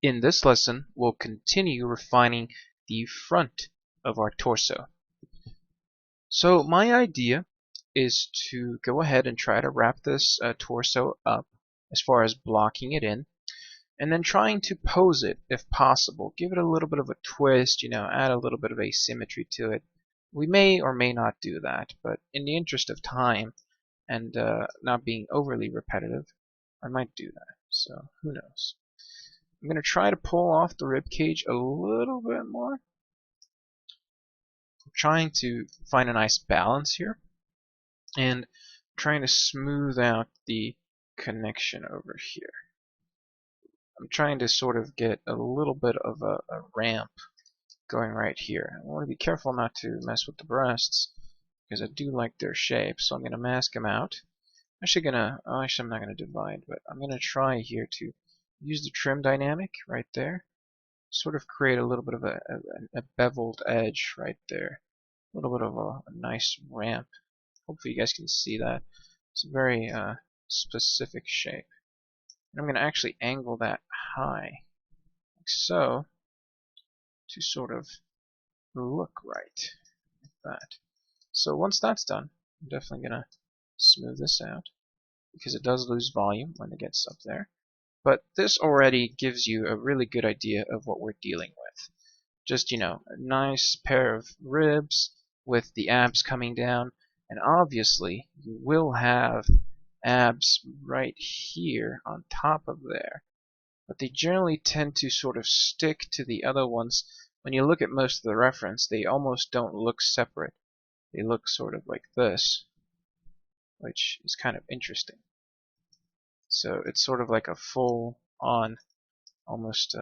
In this lesson, we'll continue refining the front of our torso. So my idea is to go ahead and try to wrap this torso up as far as blocking it in, and then trying to pose it if possible. Give it a little bit of a twist, add a little bit of asymmetry to it. We may or may not do that, but in the interest of time and not being overly repetitive, I might do that. So who knows? I'm going to try to pull off the rib cage a little bit more. I'm trying to find a nice balance here, and trying to smooth out the connection over here. I'm trying to sort of get a little bit of a ramp going right here. I want to be careful not to mess with the breasts because I do like their shape, so I'm going to mask them out. Actually, I'm not going to divide, but I'm going to try here to use the trim dynamic right there. Sort of create a little bit of a beveled edge right there. A little bit of a nice ramp. Hopefully you guys can see that. It's a very specific shape. And I'm going to actually angle that high, like so, to sort of look right, like that. So once that's done, I'm definitely going to smooth this out, because it does lose volume when it gets up there. But this already gives you a really good idea of what we're dealing with. Just, a nice pair of ribs with the abs coming down. And obviously, you will have abs right here on top of there. But they generally tend to sort of stick to the other ones. When you look at most of the reference, they almost don't look separate. They look sort of like this, which is kind of interesting. So it's sort of like a full-on, almost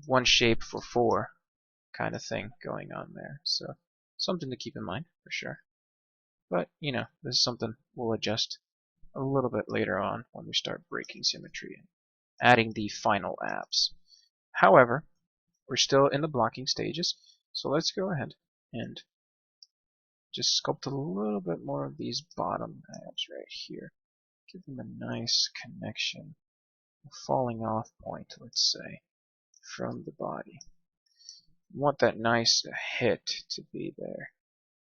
one shape for four kind of thing going on there. So something to keep in mind for sure. But, this is something we'll adjust a little bit later on when we start breaking symmetry and adding the final abs. However, we're still in the blocking stages, so let's go ahead and just sculpt a little bit more of these bottom abs right here. Give them a nice connection, a falling off point, let's say, from the body. We want that nice hit to be there.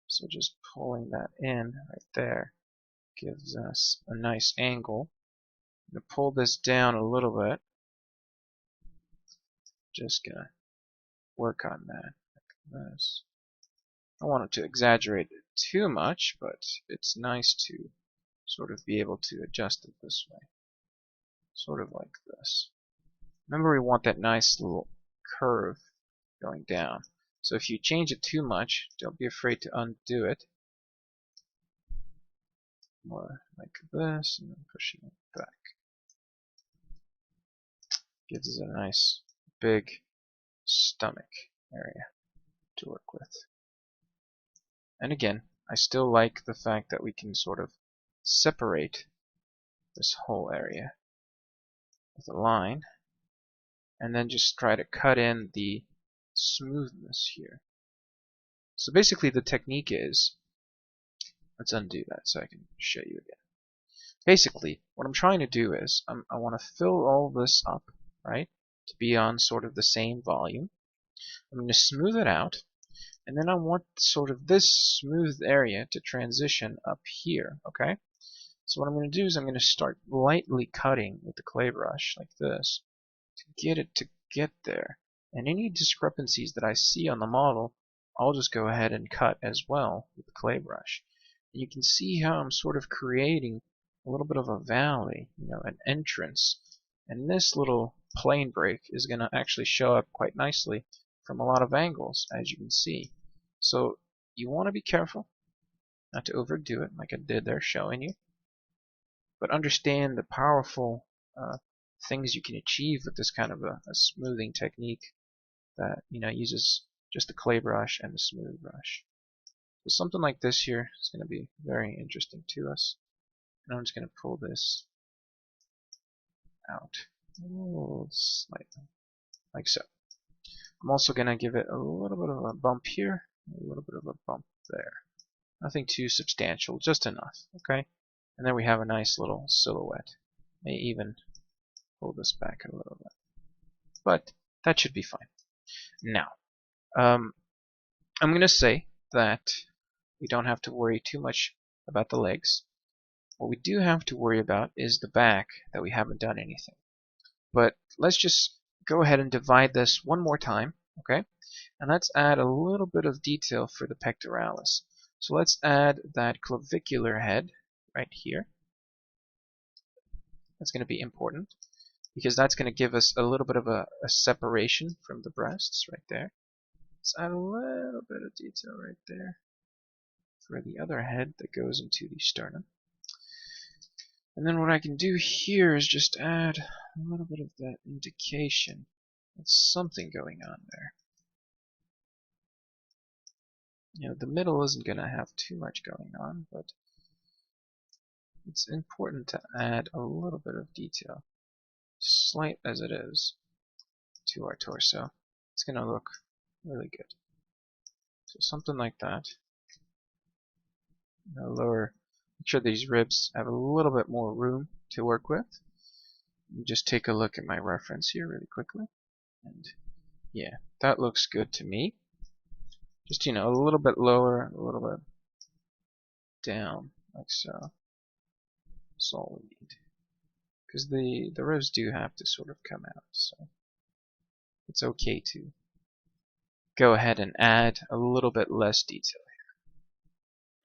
So just pulling that in right there gives us a nice angle. I'm going to pull this down a little bit. Just going to work on that like this. I don't want it to exaggerate it too much, but it's nice to sort of be able to adjust it this way. Sort of like this. Remember, we want that nice little curve going down. So if you change it too much, don't be afraid to undo it. More like this, and then pushing it back. Gives us a nice big stomach area to work with. And again, I still like the fact that we can sort of separate this whole area with a line, and then just try to cut in the smoothness here. So basically the technique is, let's undo that so I can show you again. Basically, what I'm trying to do is, I want to fill all this up, right, to be on sort of the same volume. I'm going to smooth it out, and then I want sort of this smooth area to transition up here, okay? So what I'm going to do is I'm going to start lightly cutting with the clay brush like this to get it to get there. And any discrepancies that I see on the model, I'll just go ahead and cut as well with the clay brush. And you can see how I'm sort of creating a little bit of a valley, an entrance. And this little plane break is going to actually show up quite nicely from a lot of angles, as you can see. So you want to be careful not to overdo it like I did there showing you, but understand the powerful things you can achieve with this kind of a smoothing technique that uses just the clay brush and the smooth brush. So something like this here is going to be very interesting to us. And I'm just going to pull this out slightly, like so. I'm also going to give it a little bit of a bump here, a little bit of a bump there. Nothing too substantial, just enough, okay? And then we have a nice little silhouette. May even pull this back a little bit. but that should be fine. Now, I'm going to say that we don't have to worry too much about the legs. What we do have to worry about is the back, that we haven't done anything. But let's just go ahead and divide this one more time, okay? And let's add a little bit of detail for the pectoralis. So let's add that clavicular head right here. That's going to be important because that's going to give us a little bit of a separation from the breasts right there. Let's add a little bit of detail right there for the other head that goes into the sternum. And then what I can do here is just add a little bit of that indication of something going on there. You know, the middle isn't going to have too much going on, but it's important to add a little bit of detail, slight as it is, to our torso. It's going to look really good. So something like that. Lower, make sure these ribs have a little bit more room to work with. Just take a look at my reference here really quickly. And yeah, that looks good to me. Just, you know, a little bit lower, a little bit down, like so. That's all we need. Because the ribs do have to sort of come out, so it's okay to go ahead and add a little bit less detail here.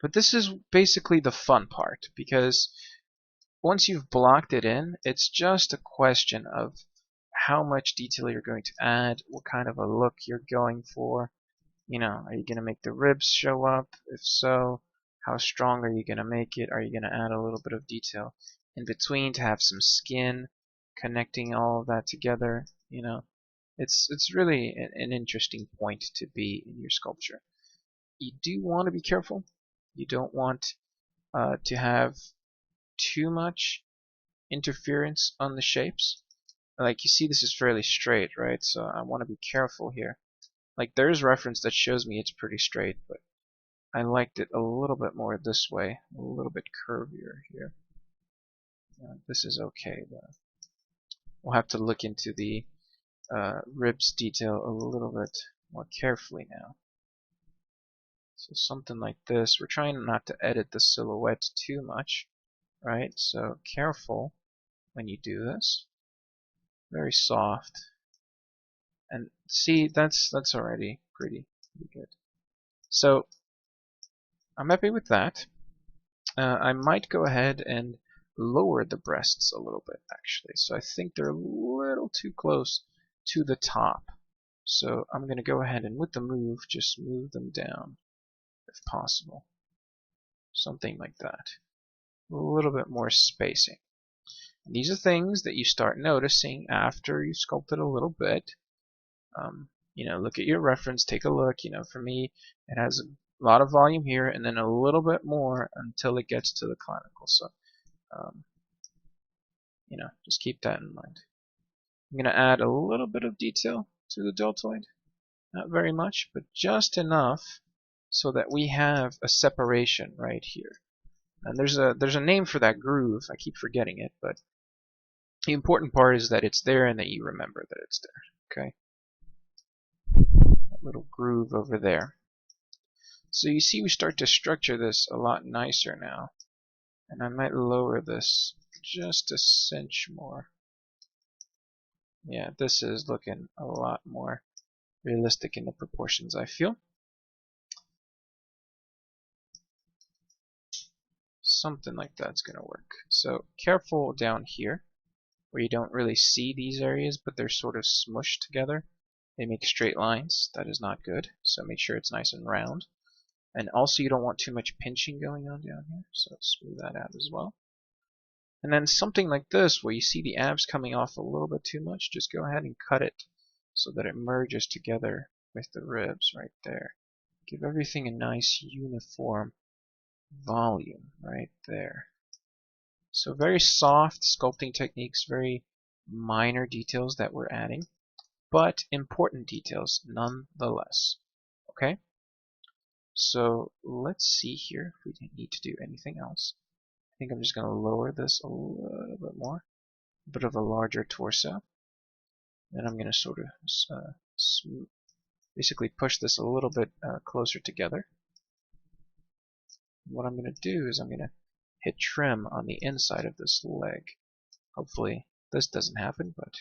But this is basically the fun part, because once you've blocked it in, it's just a question of how much detail you're going to add, what kind of a look you're going for. You know, are you going to make the ribs show up? If so, how strong are you going to make it? Are you going to add a little bit of detail in between to have some skin connecting all of that together? You know, it's really an interesting point to be in your sculpture. You do want to be careful. You don't want to have too much interference on the shapes. Like you see, this is fairly straight, right? So I want to be careful here. Like there's reference that shows me it's pretty straight, but I liked it a little bit more this way, a little bit curvier here. This is okay though. We'll have to look into the ribs detail a little bit more carefully now. So something like this. We're trying not to edit the silhouette too much, right? So careful when you do this. Very soft. And see, that's already pretty good. So I'm happy with that. I might go ahead and lower the breasts a little bit, actually. So I think they're a little too close to the top. So I'm going to go ahead and with the move, just move them down if possible. Something like that. A little bit more spacing. And these are things that you start noticing after you sculpt it a little bit. You know, look at your reference, take a look. You know, for me, it has a lot of volume here and then a little bit more until it gets to the clavicle. So, you know, just keep that in mind. I'm going to add a little bit of detail to the deltoid. Not very much, but just enough so that we have a separation right here. And there's a name for that groove. I keep forgetting it, but the important part is that it's there and that you remember that it's there. Okay? That little groove over there. So you see we start to structure this a lot nicer now. And I might lower this just a cinch more. Yeah, this is looking a lot more realistic in the proportions, I feel. Something like that's going to work. So careful down here where you don't really see these areas, but they're sort of smushed together. They make straight lines. That is not good. So make sure it's nice and round. And also you don't want too much pinching going on down here. So smooth that out as well. And then something like this where you see the abs coming off a little bit too much, just go ahead and cut it so that it merges together with the ribs right there. Give everything a nice uniform volume right there. So very soft sculpting techniques, very minor details that we're adding, but important details nonetheless. Okay? So let's see here if we need to do anything else. I think I'm just going to lower this a little bit more. A bit of a larger torso. And I'm going to sort of basically push this a little bit closer together. What I'm going to do is I'm going to hit trim on the inside of this leg. Hopefully this doesn't happen, but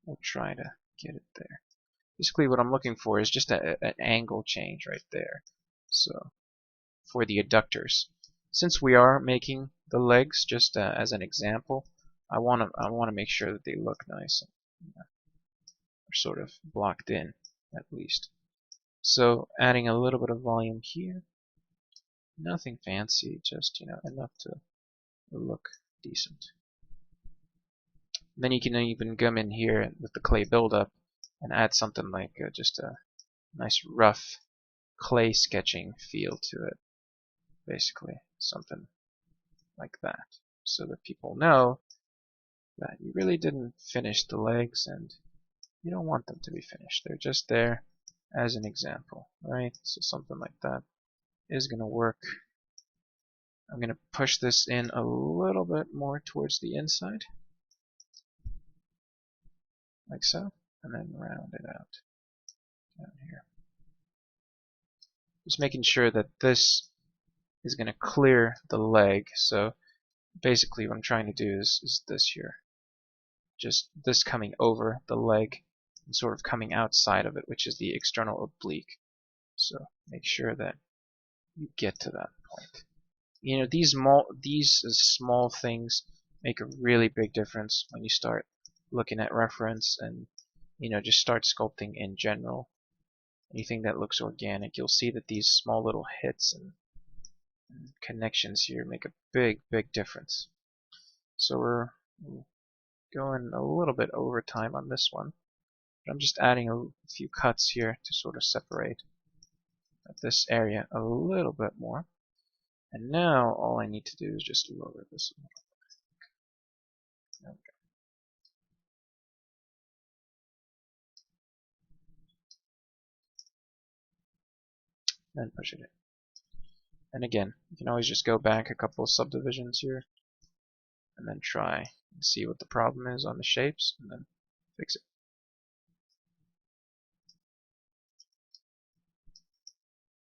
we'll try to get it there. Basically what I'm looking for is just an angle change right there. So for the adductors, since we are making the legs just as an example, I want to make sure that they look nice and are sort of blocked in at least. So adding a little bit of volume here, nothing fancy, just enough to look decent. Then you can even come in here with the clay buildup and add something like just a nice rough clay sketching feel to it. Basically, something like that, so that people know that you really didn't finish the legs and you don't want them to be finished. They're just there as an example, right? So something like that is going to work. I'm going to push this in a little bit more towards the inside, like so, and then round it out down here. Just making sure that this is going to clear the leg. So basically what I'm trying to do is this here. Just this coming over the leg and sort of coming outside of it, which is the external oblique. So make sure that you get to that point. These small things make a really big difference when you start looking at reference and just start sculpting in general. Anything that looks organic, you'll see that these small little hits and connections here make a big difference. So we're going a little bit over time on this one. But I'm just adding a few cuts here to sort of separate this area a little bit more. And now all I need to do is just lower this a little bit. There we go. Then push it in. And again, you can always just go back a couple of subdivisions here and then try and see what the problem is on the shapes and then fix it.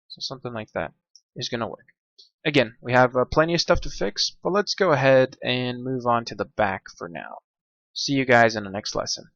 So something like that is going to work. Again, we have plenty of stuff to fix, but let's go ahead and move on to the back for now. See you guys in the next lesson.